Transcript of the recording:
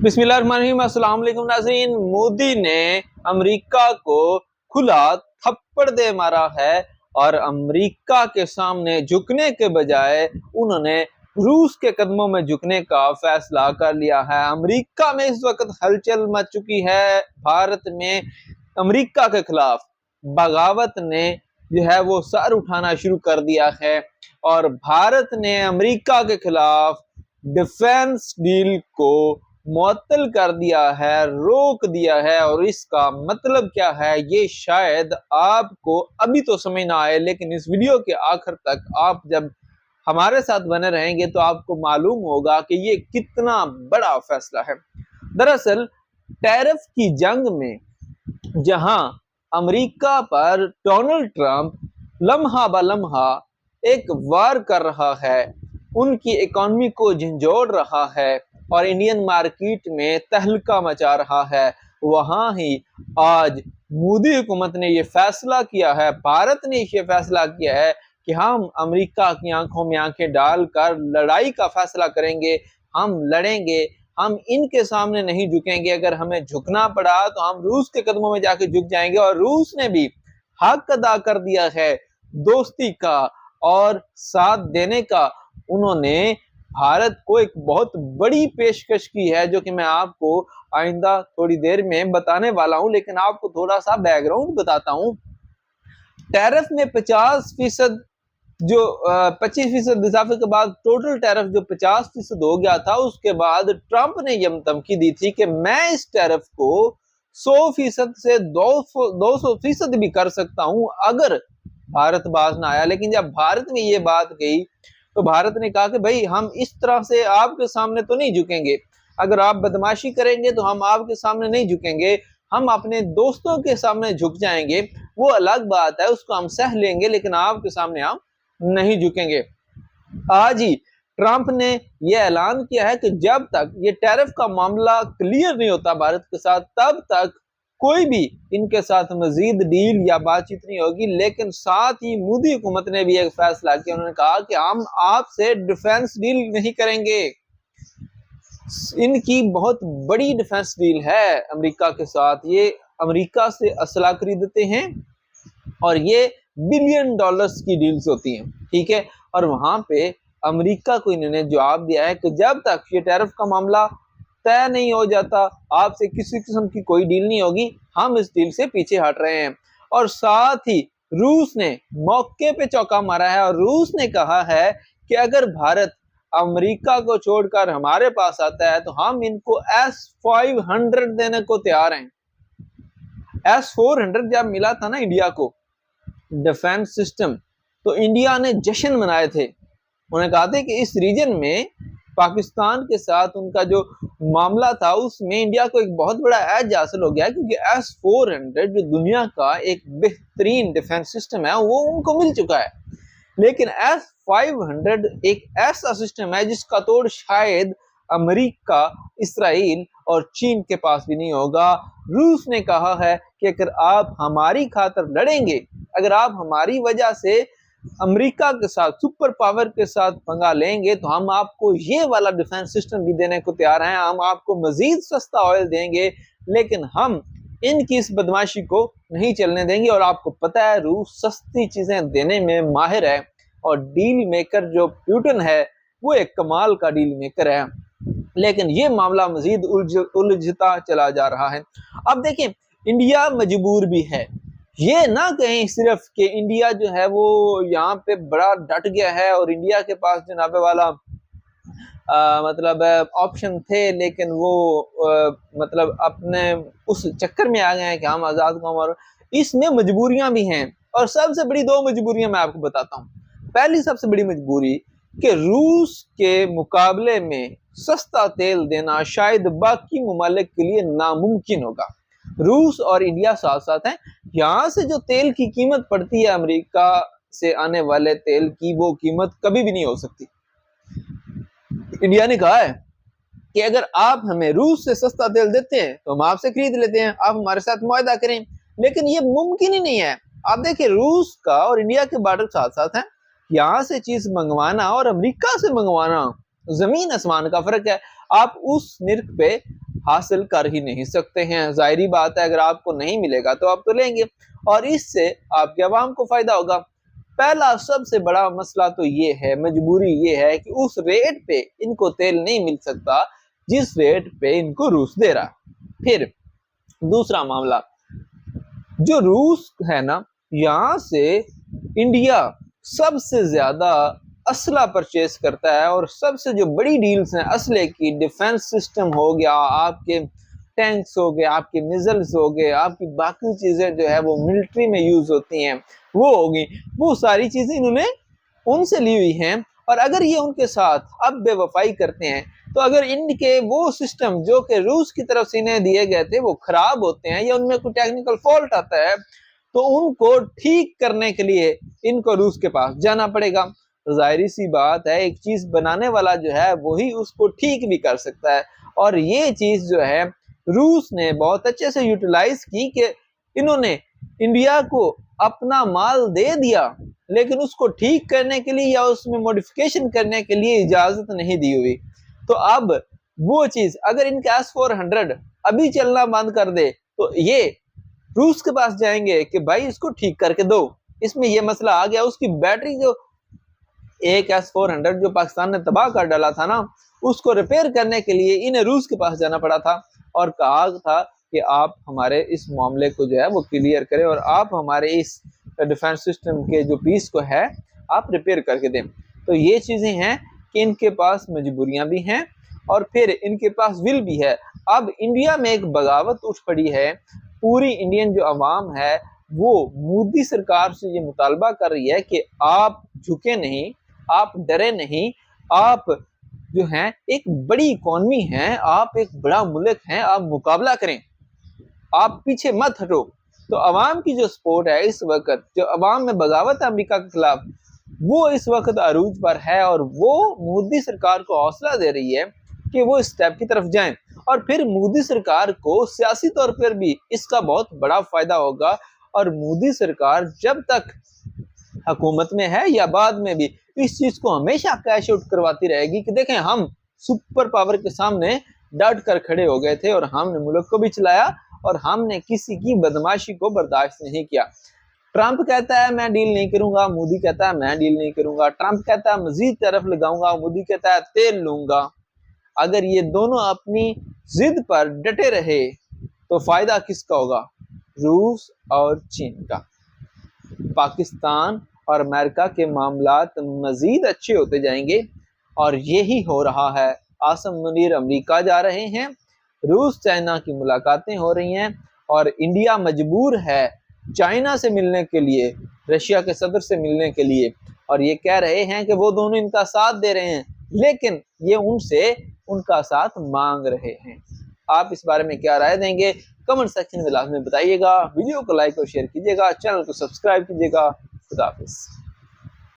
बिस्मिल्लाहिर्रहमानिर्रहीम। अस्सलाम वालेकुम नाज़रीन। मोदी ने अमेरिका को खुला थप्पड़ दे मारा है और अमेरिका के सामने झुकने के बजाय उन्होंने रूस के कदमों में झुकने का फैसला कर लिया है। अमेरिका में इस वक्त हलचल मच चुकी है। भारत में अमेरिका के खिलाफ बगावत ने जो है वो सर उठाना शुरू कर दिया है और भारत ने अमेरिका के खिलाफ डिफेंस डील को मुअत्तल कर दिया है, रोक दिया है। और इसका मतलब क्या है ये शायद आपको अभी तो समझ ना आए, लेकिन इस वीडियो के आखिर तक आप जब हमारे साथ बने रहेंगे तो आपको मालूम होगा कि ये कितना बड़ा फैसला है। दरअसल टैरिफ की जंग में जहां अमेरिका पर डोनाल्ड ट्रंप लम्हा ब लम्हा एक वार कर रहा है, उनकी इकोनॉमी को झंझोड़ रहा है और इंडियन मार्केट में तहलका मचा रहा है, वहां ही आज मोदी हुकूमत ने ये फैसला किया है, भारत ने ये फैसला किया है कि हम अमेरिका की आंखों में आंखें डालकर लड़ाई का फैसला करेंगे। हम लड़ेंगे, हम इनके सामने नहीं झुकेंगे। अगर हमें झुकना पड़ा तो हम रूस के कदमों में जाके झुक जाएंगे। और रूस ने भी हक अदा कर दिया है दोस्ती का और साथ देने का। उन्होंने भारत को एक बहुत बड़ी पेशकश की है जो कि मैं आपको आइंदा थोड़ी देर में बताने वाला हूं, लेकिन आपको थोड़ा सा बैकग्राउंड बताता हूं। टैरिफ में 50% जो 25% इजाफे के बाद टोटल टैरिफ जो 50% हो गया था, उसके बाद ट्रंप ने यह धमकी दी थी कि मैं इस टैरिफ को 100% से 200% भी कर सकता हूं अगर भारत बाज ना आया। लेकिन जब भारत में ये बात गई तो भारत ने कहा कि भाई हम इस तरह से आपके सामने तो नहीं झुकेंगे, अगर आप बदमाशी करेंगे तो हम आपके सामने नहीं झुकेंगे, हम अपने दोस्तों के सामने झुक जाएंगे, वो अलग बात है, उसको हम सह लेंगे, लेकिन आपके सामने हम नहीं झुकेंगे। आज ही ट्रंप ने यह ऐलान किया है कि जब तक ये टैरिफ का मामला क्लियर नहीं होता भारत के साथ, तब तक कोई भी इनके साथ मजीद डील या बातचीत नहीं होगी। लेकिन साथ ही मोदी हुकूमत ने भी एक फैसला किया, उन्होंने कहा कि हम आपसे डिफेंस डील नहीं करेंगे। इनकी बहुत बड़ी डिफेंस डील है अमेरिका के साथ। ये अमेरिका से असला खरीदते हैं और ये बिलियन डॉलर्स की डील्स होती हैं, ठीक है। और वहां पे अमेरिका को इन्होंने जवाब दिया है कि जब तक ये टैरिफ का मामला तय नहीं हो जाता, आपसे किसी किस्म की कोई डील नहीं होगी, हम इस डील से पीछे हट रहे हैं। और साथ ही रूस ने मौके पे चौका मारा है और रूस ने कहा है कि अगर भारत अमेरिका को छोड़कर हमारे पास आता है तो हम इनको S-500 देने को तैयार हैं। S-400 जब मिला था ना इंडिया को डिफेंस सिस्टम, तो इंडिया ने जश्न मनाए थे। उन्होंने कहा था कि इस रीजन में पाकिस्तान के साथ उनका जो मामला था उसमें इंडिया को एक बहुत बड़ा एज हासिल हो गया, क्योंकि S-400 जो दुनिया का एक बेहतरीन डिफेंस सिस्टम है वो उनको मिल चुका है। लेकिन S-500 एक ऐसा सिस्टम है जिसका तोड़ शायद अमेरिका, इसराइल और चीन के पास भी नहीं होगा। रूस ने कहा है कि अगर आप हमारी खातिर लड़ेंगे, अगर आप हमारी वजह से अमेरिका के साथ, सुपर पावर के साथ पंगा लेंगे, तो हम आपको ये वाला डिफेंस सिस्टम भी देने को तैयार हैं, हम आपको मजीद सस्ता ऑयल देंगे, लेकिन हम इनकी इस बदमाशी को नहीं चलने देंगे। और आपको पता है रूस सस्ती चीजें देने में माहिर है और डील मेकर जो पुतिन है वो एक कमाल का डील मेकर है। लेकिन ये मामला मजीद उलझता चला जा रहा है। अब देखें, इंडिया मजबूर भी है। ये ना कहें सिर्फ कि इंडिया जो है वो यहाँ पे बड़ा डट गया है और इंडिया के पास जनाबे वाला मतलब ऑप्शन थे, लेकिन वो मतलब अपने उस चक्कर में आ गए हैं कि हम आजाद कौम। और इसमें मजबूरियां भी हैं और सबसे बड़ी दो मजबूरियां मैं आपको बताता हूँ। पहली सबसे बड़ी मजबूरी कि रूस के मुकाबले में सस्ता तेल देना शायद बाकी ममालिक के लिए नामुमकिन होगा। रूस और इंडिया साथ साथ हैं। यहाँ से जो तेल की कीमत पड़ती है अमेरिका से आने वाले तेल की, वो कीमत कभी भी नहीं हो सकती। इंडिया ने कहा है कि अगर आप हमें रूस से सस्ता तेल देते हैं तो हम आपसे खरीद लेते हैं, आप हमारे साथ मुआहदा करें। लेकिन ये मुमकिन ही नहीं है। आप देखिए, रूस का और इंडिया के बॉर्डर साथ साथ हैं। यहाँ से चीज मंगवाना और अमेरिका से मंगवाना जमीन आसमान का फर्क है। आप उस निर्ख पे حاصل کر ہی نہیں سکتے ہیں۔ ظاہری بات ہے اگر آپ کو نہیں ملے گا تو آپ تو لیں گے، اور اس سے آپ کے عوام کو فائدہ ہوگا۔ پہلا سب سے بڑا مسئلہ تو یہ ہے، مجبوری یہ ہے کہ اس ریٹ پہ ان کو تیل نہیں مل سکتا جس ریٹ پہ ان کو روس دے رہا۔ پھر دوسرا معاملہ، جو روس ہے نا، یہاں سے انڈیا سب سے زیادہ اسلحہ پرچیز کرتا ہے، اور سب سے جو بڑی ڈیلز ہیں اسلحے کی، ڈیفنس سسٹم ہو گیا، آپ کے ٹینکس ہو گئے، آپ کے میزلز ہو گئے، آپ کی باقی چیزیں جو ہے وہ ملٹری میں یوز ہوتی ہیں وہ ہوگی، وہ ساری چیزیں انہوں نے ان سے لی ہوئی ہیں۔ اور اگر یہ ان کے ساتھ اب بے وفائی کرتے ہیں تو اگر ان کے وہ سسٹم جو کہ روس کی طرف سے انہیں دیے گئے تھے وہ خراب ہوتے ہیں یا ان میں کوئی ٹیکنیکل فالٹ آتا ہے تو ان کو ٹھیک کرنے کے لیے ان کو روس کے پاس جانا پڑے گا۔ ظاہری سی بات ہے، ایک چیز بنانے والا جو ہے وہی اس کو ٹھیک بھی کر سکتا ہے، اور یہ چیز جو ہے روس نے بہت اچھے سے یوٹیلائز کی کہ انہوں نے انڈیا کو اپنا مال دے دیا لیکن اس کو ٹھیک کرنے کے لیے یا اس میں موڈیفیکیشن کرنے کے لیے اجازت نہیں دی ہوئی۔ تو اب وہ چیز اگر ان کا S-400 ابھی چلنا بند کر دے تو یہ روس کے پاس جائیں گے کہ بھائی اس کو ٹھیک کر کے دو، اس میں یہ مسئلہ آ گیا۔ اس کی بیٹری جو ایک S-400 جو پاکستان نے تباہ کر ڈالا تھا نا، اس کو ریپیئر کرنے کے لیے انہیں روس کے پاس جانا پڑا تھا اور کہا تھا کہ آپ ہمارے اس معاملے کو جو ہے وہ کلیئر کریں اور آپ ہمارے اس ڈیفنس سسٹم کے جو پیس کو ہے آپ ریپیئر کر کے دیں۔ تو یہ چیزیں ہیں کہ ان کے پاس مجبوریاں بھی ہیں اور پھر ان کے پاس ول بھی ہے۔ اب انڈیا میں ایک بغاوت اٹھ پڑی ہے، پوری انڈین جو عوام ہے وہ مودی سرکار سے یہ مطالبہ کر رہی ہے کہ آپ جھکے نہیں، آپ ڈرے نہیں، آپ جو ہیں ایک بڑی اکانومی ہیں، آپ ایک بڑا ملک ہیں، آپ مقابلہ کریں، آپ پیچھے مت ہٹو۔ تو عوام کی جو سپورٹ ہے اس وقت، جو عوام میں بغاوت ہے امریکہ کے خلاف، وہ اس وقت عروج پر ہے اور وہ مودی سرکار کو حوصلہ دے رہی ہے کہ وہ اس سٹیپ کی طرف جائیں، اور پھر مودی سرکار کو سیاسی طور پر بھی اس کا بہت بڑا فائدہ ہوگا، اور مودی سرکار جب تک حکومت میں ہے یا بعد میں بھی اس چیز کو ہمیشہ کیش آؤٹ کرواتی رہے گی کہ دیکھیں ہم سپر پاور کے سامنے ڈٹ کر کھڑے ہو گئے تھے اور ہم نے ملک کو بھی چلایا اور ہم نے کسی کی بدماشی کو برداشت نہیں کیا۔ ٹرمپ کہتا ہے میں ڈیل نہیں کروں گا، مودی کہتا ہے میں ڈیل نہیں کروں گا، ٹرمپ کہتا ہے مزید ٹیرف لگاؤں گا، مودی کہتا ہے تیل لوں گا۔ اگر یہ دونوں اپنی ضد پر ڈٹے رہے تو فائدہ کس کا ہوگا؟ روس اور چین کا۔ پاکستان اور امریکہ کے معاملات مزید اچھے ہوتے جائیں گے، اور یہی ہو رہا ہے۔ عاصم منیر امریکہ جا رہے ہیں، روس چائنا کی ملاقاتیں ہو رہی ہیں، اور انڈیا مجبور ہے چائنا سے ملنے کے لیے، رشیا کے صدر سے ملنے کے لیے، اور یہ کہہ رہے ہیں کہ وہ دونوں ان کا ساتھ دے رہے ہیں لیکن یہ ان سے ان کا ساتھ مانگ رہے ہیں۔ آپ اس بارے میں کیا رائے دیں گے؟ کمنٹ سیکشن میں لازمی بتائیے گا، ویڈیو کو لائک اور شیئر کیجیے گا، چینل کو سبسکرائب کیجیے گا۔ خدا حافظ۔